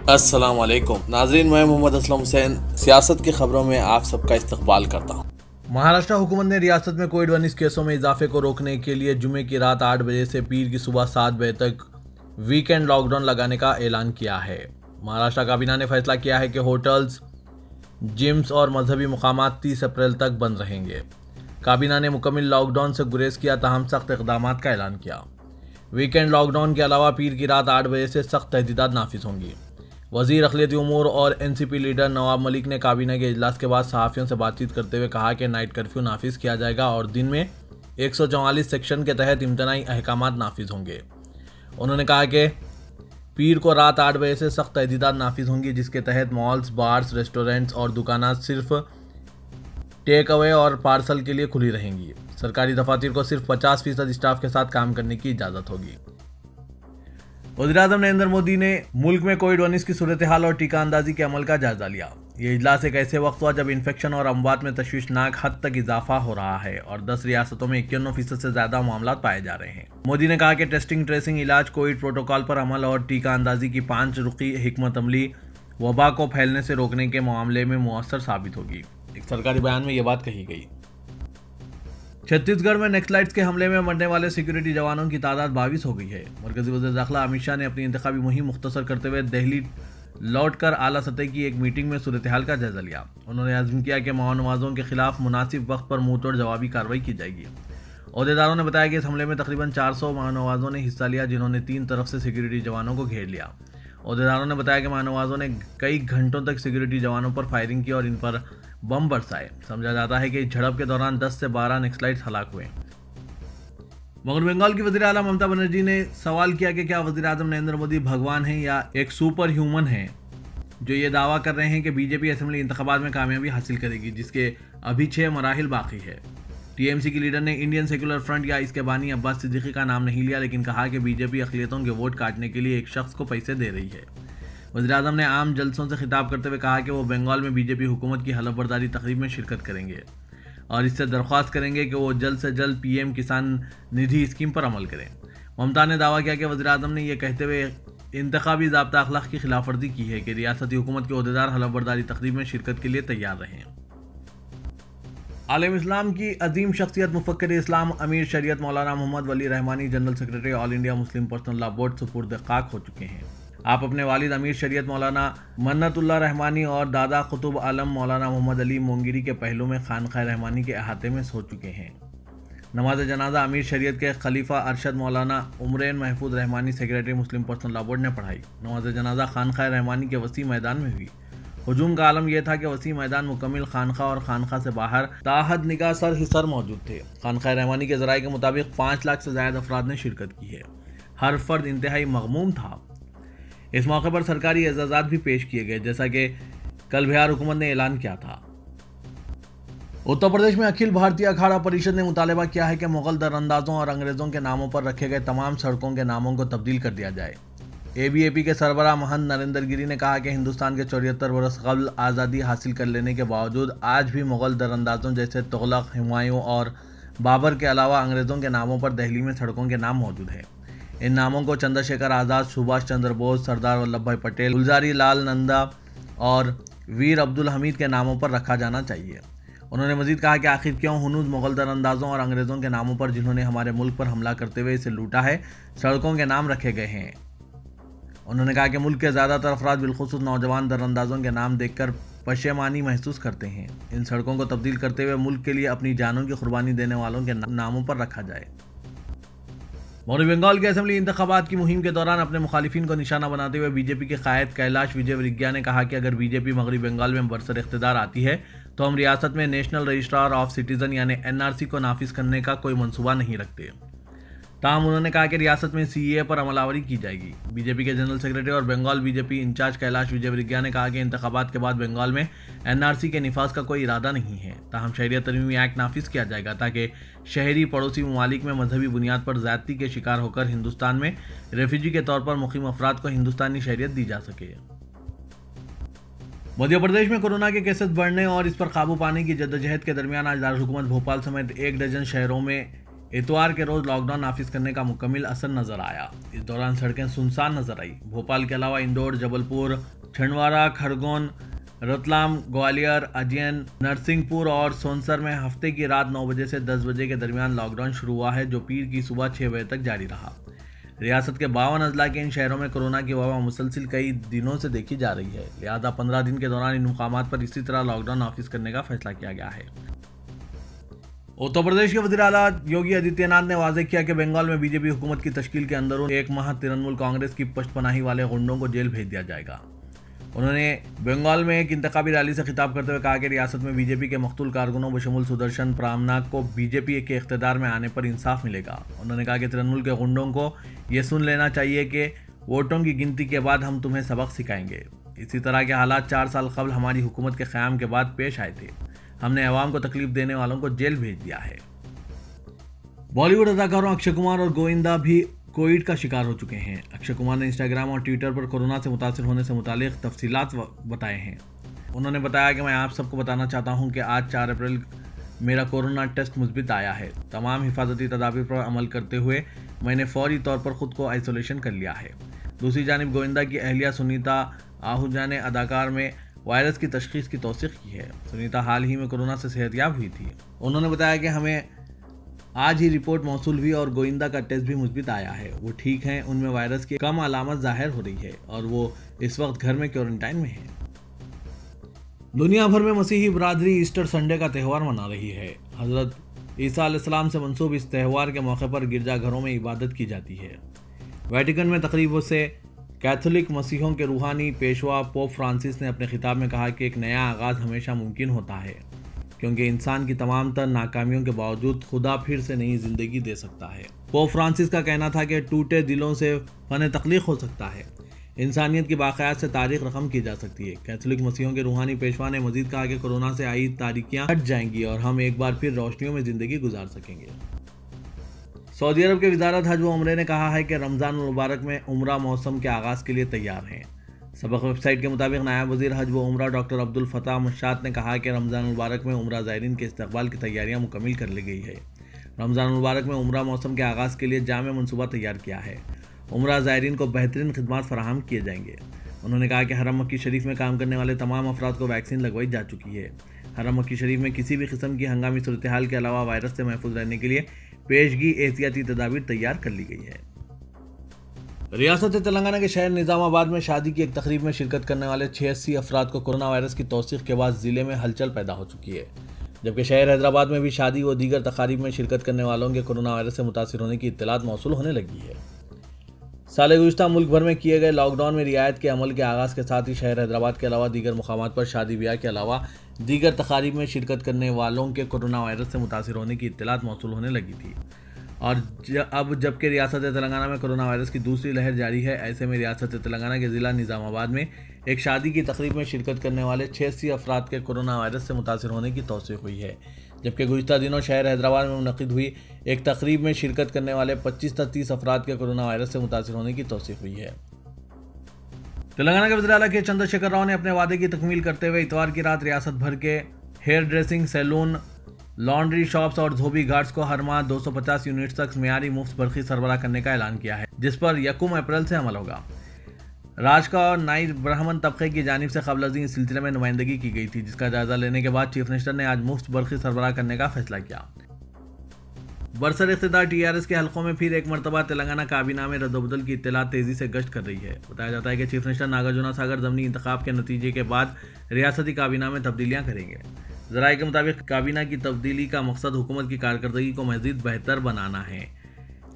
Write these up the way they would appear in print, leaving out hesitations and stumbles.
अस्सलाम वालेकुम नाजरीन, मैं मोहम्मद असलम हुसैन सियासत की खबरों में आप सबका इस्तकबाल करता हूँ। महाराष्ट्र हुकूमत ने रियासत में कोविड-19 केसों में इजाफे को रोकने के लिए जुमे की रात 8 बजे से पीर की सुबह 7 बजे तक वीकेंड लॉकडाउन लगाने का ऐलान किया है। महाराष्ट्र काबीना ने फैसला किया है कि होटल्स, जिम्स और मजहबी मुकामात 30 अप्रैल तक बंद रहेंगे। काबीना ने मुकम्मल लॉकडाउन से गुरेज किया, ताहम सख्त इक़दामात का ऐलान किया। वीकेंड लॉकडाउन के अलावा पीर की रात 8 बजे से सख्त तहदीदात नाफिज होंगी। वज़ीर अक़लियती उमूर और एनसीपी लीडर नवाब मलिक ने काबीना के इजलास के बाद सहाफ़ियों से बातचीत करते हुए कहा कि नाइट कर्फ्यू नाफिज किया जाएगा और दिन में 144 सेक्शन के तहत इम्तनाई अहकामात नाफिज होंगे। उन्होंने कहा कि पीर को रात 8 बजे से सख्त तहदीदात नाफिज होंगी, जिसके तहत मॉल्स, बार्स, रेस्टोरेंट्स और दुकानात सिर्फ टेक अवे और पार्सल के लिए खुली रहेंगी। सरकारी दफातर को सिर्फ 50% स्टाफ के साथ काम करने की इजाज़त होगी। वज़ीर-ए-आज़म नरेंद्र मोदी ने मुल्क में कोविड-19 की सूरत हाल और टीका अंदाजी के अमल का जायजा लिया। ये इजलास एक ऐसे वक्त हुआ जब इन्फेक्शन और अमवात में तशवीशनाक हद तक इजाफा हो रहा है और 10 रियासतों में 51% से ज्यादा मामला पाए जा रहे हैं। मोदी ने कहा कि टेस्टिंग, ट्रेसिंग, इलाज, कोविड प्रोटोकॉल पर अमल और टीका अंदाजी की 5 रुखी हिकमत अमली वबा को फैलने से रोकने के मामले में मुअस्सर साबित होगी। एक सरकारी बयान में ये बात कही गई। छत्तीसगढ़ में नक्सलाइट्स के हमले में मरने वाले सिक्योरिटी जवानों की तादाद 22 हो गई है। मरकजी वज़ीर दाखिला अमित शाह ने अपनी इंतखाबी मुहिम मुख्तसर करते हुए दिल्ली लौटकर आला सतह की एक मीटिंग में सूरत हाल का जायजा लिया। उन्होंने अज़्म किया कि माओनवाजों के खिलाफ मुनासिब वक्त पर मुंहतोड़ जवाबी कार्रवाई की जाएगी। अहदेदारों ने बताया कि इस हमले में तकरीबन 400 माओनवाजों ने हिस्सा लिया, जिन्होंने 3 तरफ से सिक्योरिटी जवानों को घेर लिया। अहदेदारों ने बताया कि माओनवाजों ने कई घंटों तक सिक्योरिटी जवानों पर फायरिंग की और इन पर बम बरसाए। समझा जाता है कि इस झड़प के दौरान 10 से 12 नक्सलाइट्स हलाक हुए। मगर बंगाल की वज़ीर आला ममता बनर्जी ने सवाल किया कि क्या वज़ीर आज़म नरेंद्र मोदी भगवान हैं या एक सुपर ह्यूमन हैं जो ये दावा कर रहे हैं कि बीजेपी असेंबली इंतखाबात में कामयाबी हासिल करेगी, जिसके अभी 6 मराहिल बाकी है। टीएमसी की लीडर ने इंडियन सेक्युलर फ्रंट या इसके बानी अब्बास सिद्दीकी का नाम नहीं लिया, लेकिन कहा कि बीजेपी अक़लियतों के वोट काटने के लिए एक शख्स को पैसे दे रही है। वज़ीर-ए-आज़म ने आम जलसों से खिताब करते हुए कहा कि वो बंगाल में बीजेपी हुकूमत की हलफबरदारी तकरीब में शिरकत करेंगे और इससे दरख्वास्त करेंगे कि वो जल्द से जल्द पीएम किसान निधि स्कीम पर अमल करें। ममता ने दावा किया कि वज़ीर-ए-आज़म ने यह कहते हुए इंतखाबी ज़ाब्ता अखलाक की खिलाफवर्जी की है कि रियासती हुकूमत के अहदेदार हलफबरदारी तकरीब में शिरकत के लिए तैयार रहें। आलम इस्लाम की अजीम शख्सियत मुफक्किर इस्लाम अमीर शरीयत Maulana Mohammad Wali Rahmani general secretary all India Muslim personal law board सुपुर्द खाक हो चुके हैं। आप अपने वालिद अमीर शरीयत मौलाना मन्नतुल्लाह रहमानी और दादा कुतुब आलम मौलाना मोहम्मद अली मोंगिरी के पहलू में खानकाह रहमानी के अहाते में सो चुके हैं। नमाज जनाजा अमीर शरीयत के खलीफा अरशद मौलाना उमरैन महफूज रहमानी सेक्रेटरी मुस्लिम पर्सनल लॉ बोर्ड ने पढ़ाई। नमाज जनाजा खानकाह रहमानी के वसी मैदान में हुई। हुजूम का आलम यह था कि वसी मैदान मुकम्मिल खानखा और खानखा से बाहर ताहद निगाह सर ही सर मौजूद थे। खानकाह रहमानी के ज़राए के मुताबिक 5 लाख से ज़्यादा अफराद ने शिरकत की है। हर फर्द इंतहाई मगमूम था। इस मौके पर सरकारी एजाज़ात भी पेश किए गए, जैसा कि कल बिहार हुकूमत ने ऐलान किया था। उत्तर प्रदेश में अखिल भारतीय अखाड़ा परिषद ने मुतालबा किया है कि मुगल दरअंदाजों और अंग्रेज़ों के नामों पर रखे गए तमाम सड़कों के नामों को तब्दील कर दिया जाए। ABAP के सरबराह महंत नरेंद्र गिरी ने कहा कि हिंदुस्तान के 74 बरस कबल आज़ादी हासिल कर लेने के बावजूद आज भी मुगल दरअंदाजों जैसे तुगलक, हुमायूं और बाबर के अलावा अंग्रेज़ों के नामों पर दिल्ली में सड़कों के नाम मौजूद हैं। इन नामों को चंद्रशेखर आज़ाद, सुभाष चंद्र बोस, सरदार वल्लभ भाई पटेल, गुलजारी लाल नंदा और वीर अब्दुल हमीद के नामों पर रखा जाना चाहिए। उन्होंने मजीद कहा कि आखिर क्यों हुनूज मुगल दरअंदाजों और अंग्रेज़ों के नामों पर, जिन्होंने हमारे मुल्क पर हमला करते हुए इसे लूटा है, सड़कों के नाम रखे गए हैं। उन्होंने कहा कि मुल्क के ज़्यादातर अफराद बिलखुसूस नौजवान दरअंदाजों के नाम देखकर पशेमानी महसूस करते हैं। इन सड़कों को तब्दील करते हुए मुल्क के लिए अपनी जानों की कुर्बानी देने वालों के नामों पर रखा जाए। मौरी बंगाल के असेंबली इंतखाबात की मुहिम के दौरान अपने मुखालिफिन को निशाना बनाते हुए बीजेपी के कायद कैलाश विजयवर्गीय ने कहा कि अगर बीजेपी मगरबी बंगाल में बरसर इख्तिदार आती है तो हम रियासत में नेशनल रजिस्ट्रार ऑफ सिटीजन यानी NRC को नाफिज करने का कोई मंसूबा नहीं रखते। ताहम उन्होंने कहा कि रियासत में CAA पर अमलावरी की जाएगी। बीजेपी के जनरल सेक्रेटरी और बंगाल बीजेपी इंचार्ज कैलाश विजयवर्गीय ने कहा कि इंतखाबात के बाद बंगाल में NRC के निफाज का कोई इरादा नहीं है। ताहम शहरियत तरमीमी एक्ट नाफिज किया जाएगा ताकि शहरी पड़ोसी ममालिक में मजहबी बुनियाद पर ज़्यादती के शिकार होकर हिंदुस्तान में रेफ्यूजी के तौर पर मुकीम अफराद को हिंदुस्तानी शहरियत दी जा सके। मध्य प्रदेश में कोरोना के केसेस बढ़ने और इस पर काबू पाने की जद्दोजहद के दरमियान आज दारुल हुकूमत भोपाल समेत 1 डजन शहरों में इतवार के रोज लॉकडाउन नाफिज करने का मुकम्मल असर नजर आया। इस दौरान सड़कें सुनसान नजर आई। भोपाल के अलावा इंदौर, जबलपुर, छिंदवाड़ा, खरगोन, रतलाम, ग्वालियर, अजयन, नरसिंहपुर और सोनसर में हफ्ते की रात 9 बजे से 10 बजे के दरमियान लॉकडाउन शुरू हुआ है, जो पीर की सुबह 6 बजे तक जारी रहा। रियासत के 52 अजला के इन शहरों में कोरोना की वबा मुसलसिल कई दिनों से देखी जा रही है, लिहाजा 15 दिन के दौरान इन मुकामात पर इसी तरह लॉकडाउन नाफिज करने का फैसला किया गया है। उत्तर प्रदेश के वज़ीर आला योगी आदित्यनाथ ने वाज़ेह किया कि बंगाल में बीजेपी हुकूमत की तश्कील के अंदर एक माह तृणमूल कांग्रेस की पश्तपनाही वाले गुंडों को जेल भेज दिया जाएगा। उन्होंने बंगाल में एक इंतखाबी रैली से खिताब करते हुए कहा कि रियासत में बीजेपी के मकतूल कारकुनों बशमूल सुदर्शन प्रामनाक को बीजेपी के इख्तियार में आने पर इंसाफ मिलेगा। उन्होंने कहा कि तृणमूल के गुंडों को ये सुन लेना चाहिए कि वोटों की गिनती के बाद हम तुम्हें सबक सिखाएंगे। इसी तरह के हालात 4 साल कबल हमारी हुकूमत के क़याम के बाद पेश आए थे। हमने अवाम को तकलीफ देने वालों को जेल भेज दिया है। बॉलीवुड अदाकारों अक्षय कुमार और गोविंदा भी कोविड का शिकार हो चुके हैं। अक्षय कुमार ने इंस्टाग्राम और ट्विटर पर कोरोना से मुतासिर होने से मुतालिक तफसीलात बताए हैं। उन्होंने बताया कि मैं आप सबको बताना चाहता हूं कि आज 4 अप्रैल मेरा कोरोना टेस्ट मुस्बित आया है। तमाम हिफाजती तदाबीर पर अमल करते हुए मैंने फौरी तौर पर खुद को आइसोलेशन कर लिया है। दूसरी जानिब गोविंदा की अहलिया सुनीता आहूजा ने अदाकार में वायरस की तशखीस की तौसीक़ की है। सुनीता हाल ही में कोरोना से सेहतयाब हुई थी। उन्होंने बताया कि हमें आज ही रिपोर्ट मौसूल हुई और गोविंदा का टेस्ट भी मुस्बित आया है। वो ठीक हैं, उनमें वायरस की कम अलामत जाहिर हो रही है और वो इस वक्त घर में क्वारंटाइन में है। दुनिया भर में मसीही बरादरी ईस्टर संडे का त्यौहार मना रही है। हजरत ईसा अलैहिस्सलाम से मंसूब इस त्यौहार के मौके पर गिरजाघरों में इबादत की जाती है। वेटिकन में तकरीबों से कैथोलिक मसीहों के रूहानी पेशवा पोप फ्रांसिस ने अपने खिताब में कहा कि एक नया आगाज़ हमेशा मुमकिन होता है, क्योंकि इंसान की तमाम तर नाकामियों के बावजूद खुदा फिर से नई जिंदगी दे सकता है। पोप फ्रांसिस का कहना था कि टूटे दिलों से फन तख्लीक हो सकता है, इंसानियत की बाक़यात से तारीख रकम की जा सकती है। कैथोलिक मसीहों के रूहानी पेशवा ने मजीद कहा कि कोरोना से आई तारीकियां हट जाएंगी और हम एक बार फिर रोशनियों में ज़िंदगी गुजार सकेंगे। सऊदी अरब के वज़ारत हज व उम्रे ने कहा है कि रमज़ान मुबारक में उम्रा मौसम के आगाज़ के लिए तैयार हैं। सबक वेबसाइट के मुताबिक नायब वज़ीर हज व उम्रा डॉक्टर अब्दुल फताह मुशात ने कहा कि रमज़ान मुबारक में उम्रा ज़ायरीन के इस्तकबाल की तैयारियां मुकम्मल कर ली गई है। रमज़ान मुबारक में उम्रा मौसम के आगाज़ के लिए जामे मनसूबा तैयार किया है। उम्रा ज़ायरीन को बेहतरीन खिदमात फराहम किए जाएंगे। उन्होंने कहा कि हरम मक्की शरीफ में काम करने वाले तमाम अफराद को वैक्सीन लगवाई जा चुकी है। हरम मक्की शरीफ में किसी भी किस्म की हंगामी सूरत हाल के अलावा वायरस से महफूज रहने के लिए पेशगी एहतियाती तदाबीर तैयार कर ली गई है। रियासत तेलंगाना के शहर निज़ामाबाद में शादी की एक तकरीब में शिरकत करने वाले 86 अफराद को कोरोना वायरस की तौसीक़ के बाद ज़िले में हलचल पैदा हो चुकी है, जबकि शहर हैदराबाद में भी शादी व दीगर तकारीब में शिरकत करने वालों के कोरोना वायरस से मुतासिर होने की इत्तलात मौसूल होने लगी है। साल गुज़िश्ता मुल्क भर में किए गए लॉकडाउन में रियायत के अमल के आगाज़ के साथ ही शहर हैदराबाद के अलावा दीगर मुकामात पर शादी ब्याह के अलावा दीगर तकारीब में शिरकत करने वालों के कोरोना वायरस से मुतासिर होने की इत्तलात मौसूल होने लगी थी। और अब जबकि रियासत तेलंगाना में कोरोना वायरस की दूसरी लहर जारी है, ऐसे में रियासत तेलंगाना के ज़िला निज़ामाबाद में एक शादी की तकरीब में शिरकत करने वाले 86 अफराद के कोरोना वायरस से मुतासिर होने की तौसीक़ हुई है, जबकि गुज़िश्ता दिनों शहर हैदराबाद में मुनक़िद हुई एक तकरीब में शिरकत करने वाले 25 से 30 अफराद के कोरोना वायरस से मुतासिर होने की तौसीक़ हुई है। तेलंगाना के वज़ीर आला के चंद्रशेखर राव ने अपने वादे की तकमील करते हुए इतवार की रात रियासत भर के hair dressing saloon, laundry shops और धोबी घाट्स को हर माह 250 यूनिट्स तक मियारी मुफ्त बरखी सरबराह करने का ऐलान किया है, जिस पर 1 अप्रैल से अमल होगा। राजका और नाई ब्राह्मण तबके की जानिब से क़ब्ल इस सिलसिले में नुमाइंदगी की गई थी, जिसका जायजा लेने के बाद चीफ मिनिस्टर ने आज मुफ्त बरखी सरबराह करने का फैसला किया। बरसर इख्तिदार टीआरएस के हलकों में फिर एक मरतबा तेलंगाना काबीना में रद्दबदल की इत्तला तेजी से गश्त कर रही है। बताया जाता है कि चीफ मिनिस्टर नागार्जुना सागर ज़मीनी इंतखाब के नतीजे के बाद रियासती काबीना में तब्दीलियाँ करेंगे। ज़राए के मुताबिक काबीना की तब्दीली का मकसद हुकूमत की कारकर्दगी को मज़ीद बेहतर बनाना है,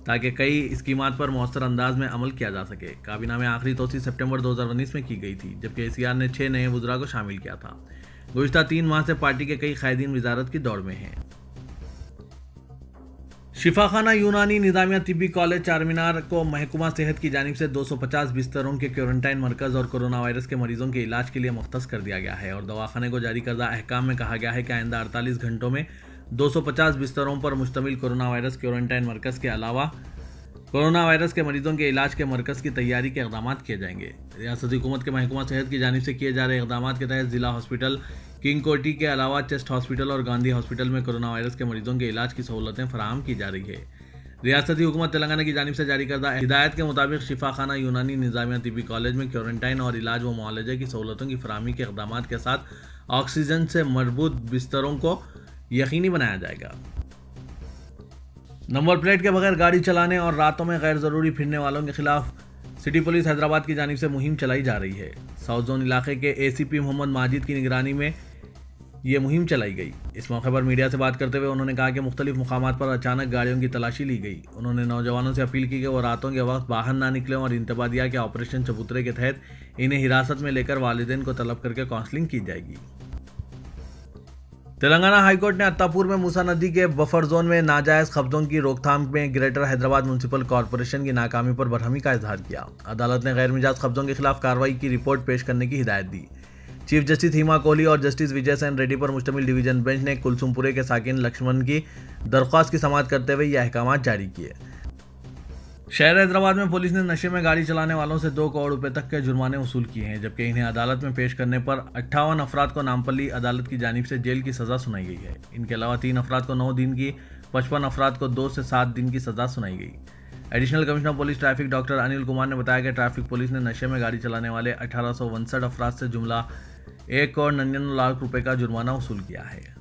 ताकि कई स्कीमात पर मौसर अंदाज में अमल किया जा सके। काबीना में आखिरी तोसी सितंबर 2019 में की गई थी, जबकि एसीआर ने 6 नए वज़रा को शामिल किया था। गुज़िश्ता 3 माह से पार्टी के कई कायदीन वजारत की दौड़ में हैं। शिफाखाना यूनानी निज़ामिया तिब्बी कॉलेज चारमीनार को महकमा सेहत की जानिब से 250 बिस्तरों के क्वारंटाइन मरकज़ और कोरोना वायरस के मरीजों के इलाज के लिए मुख्तस कर दिया गया है और दवाखाने को जारी करदा अहकाम में कहा गया है कि आइंदा 48 घंटों में 250 बिस्तरों पर मुश्तमिल कोरोना वायरस क्वारंटाइन मरकज़ के अलावा कोरोना वायरस के मरीजों के इलाज के मरकज़ की तैयारी के इक़दाम किए जाएंगे। रियासती हुकूमत के महकमा सेहत की जानिब से किए जा रहे इक़दाम के तहत ज़िला हॉस्पिटल किंग कोटी के अलावा चेस्ट हॉस्पिटल और गांधी हॉस्पिटल में कोरोना वायरस के मरीजों के इलाज की सहूलतें फराहम की जा रही है। रियासती हुकूमत तेलंगाना की जानिब से जारी करदा हिदायत के मुताबिक शिफा खाना यूनानी निज़ामिया तिब्बी कॉलेज में क्वारंटाइन और इलाज व मुआलजे की सहूलतों की फराहमी के इक़दाम के साथ ऑक्सीजन से मरबूत बिस्तरों को यकीनी बनाया जाएगा। नंबर प्लेट के बगैर गाड़ी चलाने और रातों में गैर ज़रूरी फिरने वालों के खिलाफ सिटी पुलिस हैदराबाद की जानिब से मुहिम चलाई जा रही है। साउथ जोन इलाके के ACP मोहम्मद माजिद की निगरानी में ये मुहिम चलाई गई। इस मौके पर मीडिया से बात करते हुए उन्होंने कहा कि मुख्तलिफ मुकामात पर अचानक गाड़ियों की तलाशी ली गई। उन्होंने नौजवानों से अपील की कि वो रातों के वक्त बाहर ना निकलें और इंतबा दिया कि ऑपरेशन चबूतरे के तहत इन्हें हिरासत में लेकर वालिदैन को तलब करके काउंसलिंग की जाएगी। तेलंगाना हाईकोर्ट ने अत्तापुर में मूसा नदी के बफर जोन में नाजायज कब्जों की रोकथाम में ग्रेटर हैदराबाद म्यूनसिपल कॉरपोरेशन की नाकामी पर बरहमी का इजहार किया। अदालत ने गैर मिजाज कब्जों के खिलाफ कार्रवाई की रिपोर्ट पेश करने की हिदायत दी। चीफ जस्टिस हिमा कोहली और जस्टिस विजय सेन रेड्डी पर मुश्तमिल डिवीजन बेंच ने कुलसुमपुरे के साकिन लक्ष्मण की दरख्वास्त की समाअत करते हुए ये अहकाम जारी किए। शहर हैदराबाद में पुलिस ने नशे में गाड़ी चलाने वालों से 2 करोड़ रुपए तक के जुर्माने वसूल किए हैं, जबकि इन्हें अदालत में पेश करने पर 58 अफराद को नामपल्ली अदालत की जानिब से जेल की सज़ा सुनाई गई है। इनके अलावा 3 अफराद को 9 दिन की, 55 अफराद को 2 से 7 दिन की सज़ा सुनाई गई। Additional commissioner police traffic doctor Anil Kumar ने बताया कि ट्रैफिक पुलिस ने नशे में गाड़ी चलाने वाले 1859 अफराद से जुमला 1 करोड़ 99 लाख रुपए का जुर्माना वसूल किया है।